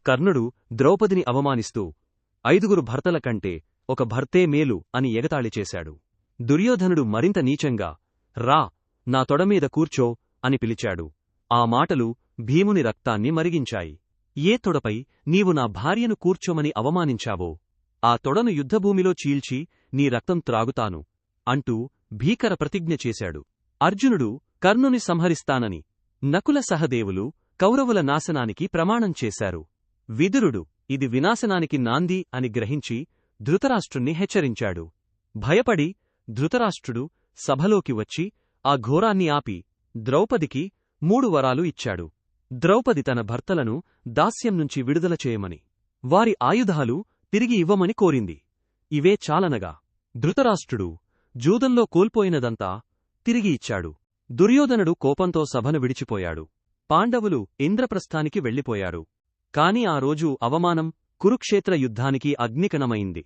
కర్ణుడు ద్రౌపదిని అవమానిస్తూ 5 భర్తల కంటే ఒక భర్తే మేలు అని ఎగతాళి చేశాడు. దుర్యోధనుడు మరింత నీచంగా రా నా తొడమీద కూర్చో అని పిలిచాడు. ఆ మాటలు భీముని రక్తాన్ని మరిగించాయి. ఏ తొడపై నీవు నా భార్యను కూర్చోమని అవమానించావో ఆ తొడను యుద్ధభూమిలో చీల్చి నీ రక్తం త్రాగుతాను అంటూ భీకర ప్రతిజ్ఞ చేశాడు. అర్జునుడు కర్ణుని సంహరిస్తానని, నకుల సహదేవులు కౌరవుల నాశనానికి ప్రమాణం చేశారు. విదురుడు ఇది వినాశనానికి నాంది అని గ్రహించి ధృతరాష్ట్రుణ్ణి హెచ్చరించాడు. భయపడి ధృతరాష్ట్రుడు సభలోకి వచ్చి ఆ ఘోరాన్ని ఆపి ద్రౌపదికి 3 వరాలు ఇచ్చాడు. ద్రౌపది తన భర్తలను దాస్యం నుంచి విడుదల చేయమని, వారి ఆయుధాలు తిరిగి ఇవ్వమని కోరింది. ఇవే చాలనగా ధృతరాష్ట్రుడు జూదంలో కోల్పోయినదంతా తిరిగి ఇచ్చాడు. దుర్యోధనుడు కోపంతో సభను విడిచిపోయాడు. పాండవులు ఇంద్రప్రస్థానికి వెళ్ళిపోయారు. కాని ఆ రోజు అవమానం కురుక్షేత్ర యుద్ధానికి అగ్నికణమైంది.